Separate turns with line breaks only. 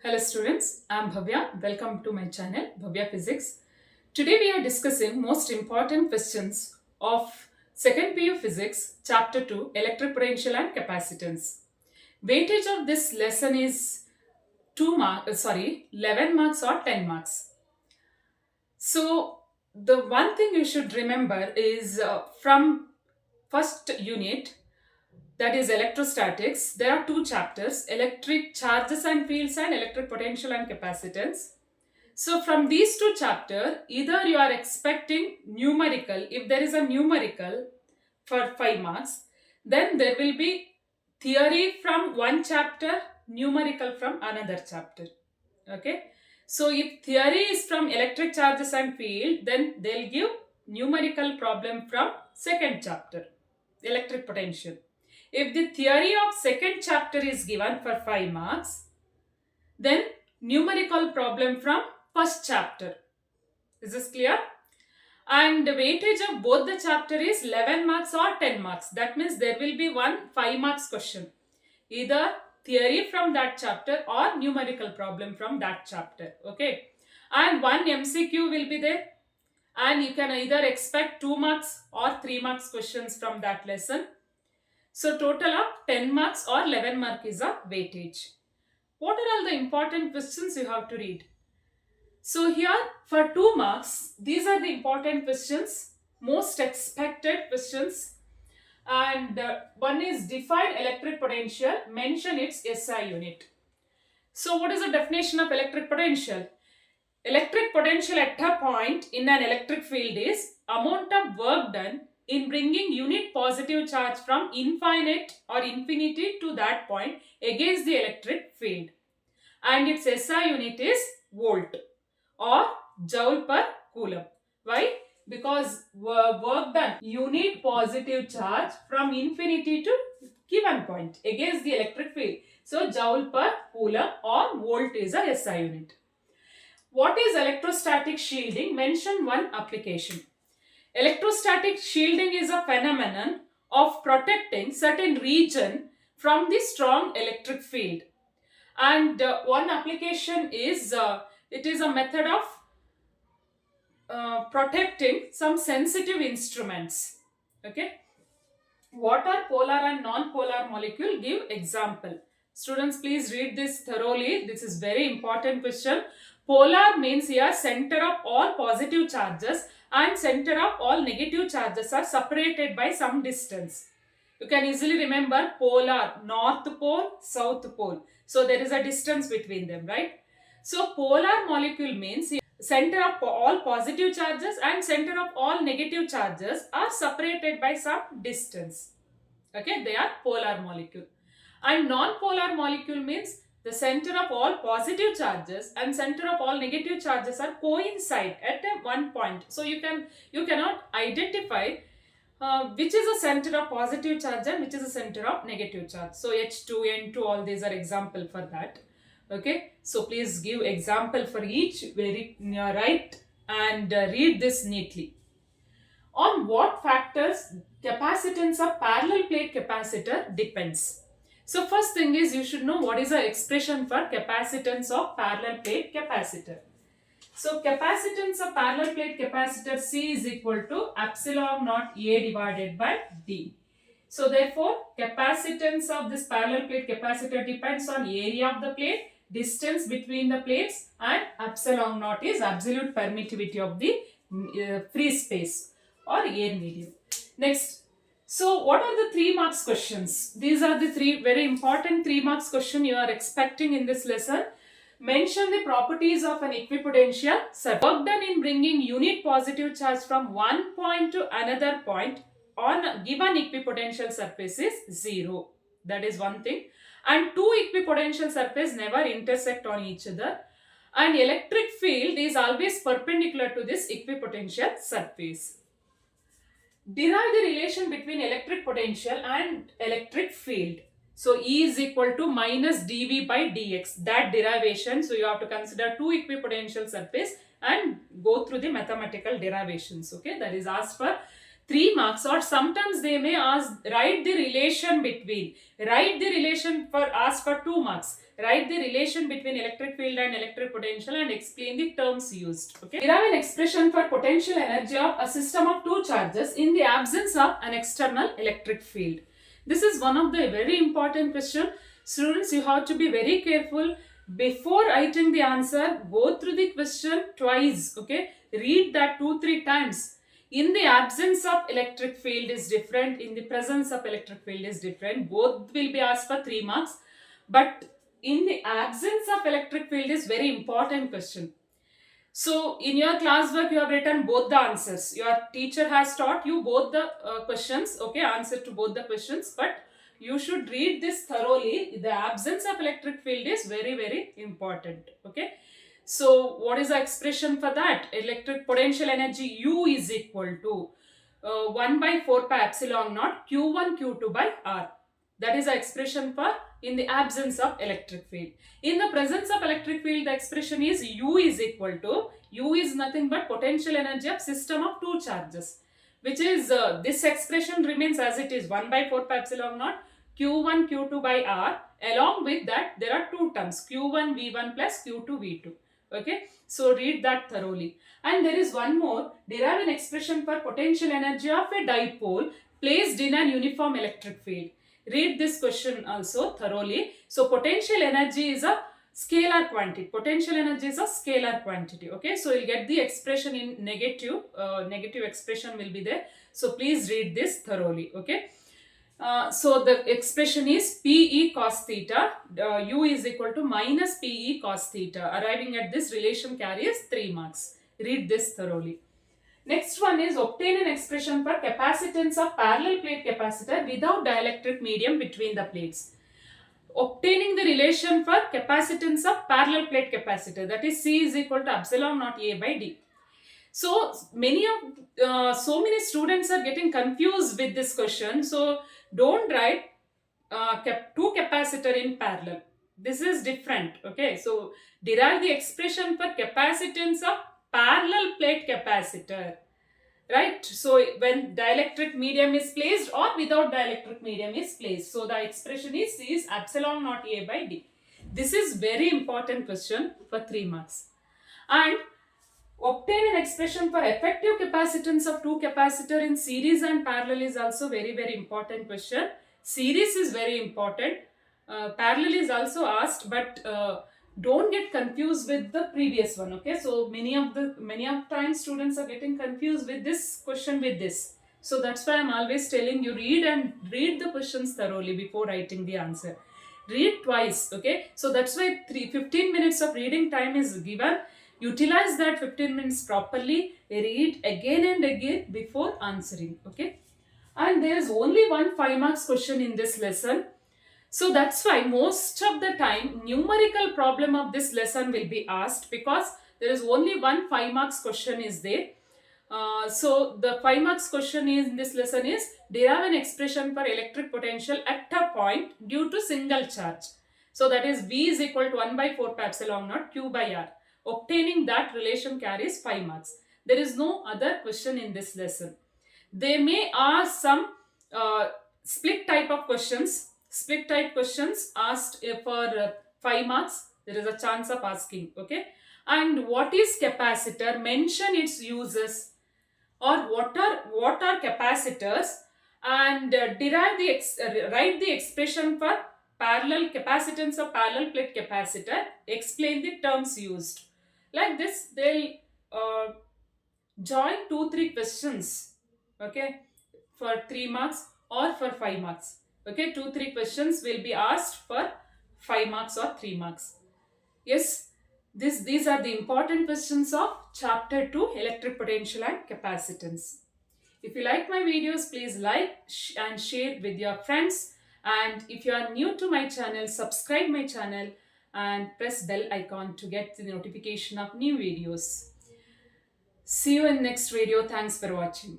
Hello students, I am Bhavya. Welcome to my channel Bhavya Physics. Today we are discussing most important questions of 2nd PU Physics Chapter 2 Electric Potential and Capacitance. Weightage of this lesson is 11 marks or 10 marks. So the one thing you should remember is from first unit, that is electrostatics, there are two chapters: electric charges and fields and electric potential and capacitance. So from these two chapters, either you are expecting numerical, if there is a numerical for 5 marks, then there will be theory from one chapter, numerical from another chapter. Okay. So if theory is from electric charges and field, then they'll give numerical problem from second chapter, electric potential. If the theory of second chapter is given for 5 marks, then numerical problem from first chapter. Is this clear? And the weightage of both the chapter is 11 marks or 10 marks. That means there will be one 5 marks question. Either theory from that chapter or numerical problem from that chapter. Okay. And one MCQ will be there. And you can either expect 2 marks or 3 marks questions from that lesson. So total of 10 marks or 11 mark is a weightage. What are all the important questions you have to read? So here for 2 marks, these are the important questions, most expected questions. And one is define electric potential, mention its SI unit. So what is the definition of electric potential? Electric potential at a point in an electric field is amount of work done in bringing unit positive charge from infinite or infinity to that point against the electric field. And its SI unit is volt or joule per coulomb. Why? Because work done, unit positive charge from infinity to given point against the electric field. So joule per coulomb or volt is a SI unit. What is electrostatic shielding? Mention one application. Electrostatic shielding is a phenomenon of protecting certain region from the strong electric field. And one application is, it is a method of protecting some sensitive instruments. Okay. What are polar and non-polar molecule? Give example. Students, please read this thoroughly. This is very important question. Polar means here center of all positive charges and center of all negative charges are separated by some distance. You can easily remember polar, north pole, south pole. So there is a distance between them, right? So polar molecule means center of all positive charges and center of all negative charges are separated by some distance. Okay, they are polar molecule. And non-polar molecule means the center of all positive charges and center of all negative charges are coincide at one point. So you cannot identify which is the center of positive charge and which is the center of negative charge. So H2, N2, all these are example for that. Okay, so please give example for each, very right, and read this neatly. On what factors capacitance of parallel plate capacitor depends? So first thing is you should know what is the expression for capacitance of parallel plate capacitor. So capacitance of parallel plate capacitor C is equal to epsilon naught A divided by D. So therefore capacitance of this parallel plate capacitor depends on area of the plate, distance between the plates, and epsilon naught is absolute permittivity of the free space or air medium. Next, so what are the 3 marks questions? These are the 3 very important 3 marks question you are expecting in this lesson. Mention the properties of an equipotential surface. Work done in bringing unit positive charge from one point to another point on a given equipotential surface is 0. That is one thing. And two equipotential surfaces never intersect on each other. And electric field is always perpendicular to this equipotential surface. Derive the relation between electric potential and electric field. So E is equal to minus dV by dx. That derivation, so you have to consider two equipotential surface and go through the mathematical derivations. Okay, that is asked for 3 marks, or sometimes they may ask write the relation between, write the relation for ask for 2 marks, write the relation between electric field and electric potential and explain the terms used. Okay, we have an expression for potential energy of a system of two charges in the absence of an external electric field. This is one of the very important question. Students, you have to be very careful before writing the answer. Go through the question twice. Okay, read that 2-3 times. In the absence of electric field is different, in the presence of electric field is different. Both will be asked for 3 marks, but in the absence of electric field is very important question. So in your classwork, you have written both the answers. Your teacher has taught you both the questions, okay, answer to both the questions, but you should read this thoroughly. The absence of electric field is very, very important, okay. So what is the expression for that? Electric potential energy U is equal to 1 by 4 pi epsilon naught Q1 Q2 by R. That is the expression for in the absence of electric field. In the presence of electric field, the expression is U is equal to, U is nothing but potential energy of system of two charges, which is this expression remains as it is, 1 by 4 pi epsilon naught Q1 Q2 by R. Along with that, there are two terms, Q1 V1 plus Q2 V2. Okay, so read that thoroughly. And there is one more, derive an expression for potential energy of a dipole placed in an uniform electric field. Read this question also thoroughly. So potential energy is a scalar quantity. Potential energy is a scalar quantity. Okay, so you'll get the expression in negative. Negative expression will be there. So please read this thoroughly. Okay. So the expression is Pe cos theta, U is equal to minus Pe cos theta. Arriving at this relation carries 3 marks. Read this thoroughly. Next one is obtain an expression for capacitance of parallel plate capacitor without dielectric medium between the plates. Obtaining the relation for capacitance of parallel plate capacitor, that is C is equal to epsilon naught A by D. So many students are getting confused with this question. So don't write two capacitor in parallel. This is different. Okay, so derive the expression for capacitance of parallel plate capacitor. Right, so when dielectric medium is placed or without dielectric medium is placed. So the expression is epsilon naught A by D. This is very important question for 3 marks. And obtain an expression for effective capacitance of two capacitor in series and parallel is also very, very important question. Series is very important. Parallel is also asked, but don't get confused with the previous one. Okay, so many of times students are getting confused with this question with this. So that's why I'm always telling you, read the questions thoroughly before writing the answer. Read twice. Okay, so that's why 15 minutes of reading time is given. Utilize that 15 minutes properly. Read again and again before answering. Okay, and there is only one 5 marks question in this lesson. So that's why most of the time numerical problem of this lesson will be asked, because there is only one 5 marks question is there. So the 5 marks question in this lesson is derive an expression for electric potential at a point due to single charge. So that is V is equal to 1 by 4 pi epsilon naught Q by R. Obtaining that relation carries 5 marks. There is no other question in this lesson. They may ask some split type of questions. Split type questions asked for 5 marks. There is a chance of asking. Okay. And what is capacitor? Mention its uses, or what are capacitors, and write the expression for parallel capacitance of parallel plate capacitor. Explain the terms used. Like this, they'll join 2-3 questions. Okay, for 3 marks or for 5 marks. Okay, 2-3 questions will be asked for 5 marks or 3 marks. Yes, these are the important questions of chapter 2, electric potential and capacitance. If you like my videos, please like and share with your friends. And if you are new to my channel, subscribe my channel and press bell icon to get the notification of new videos. See you in next video. Thanks for watching.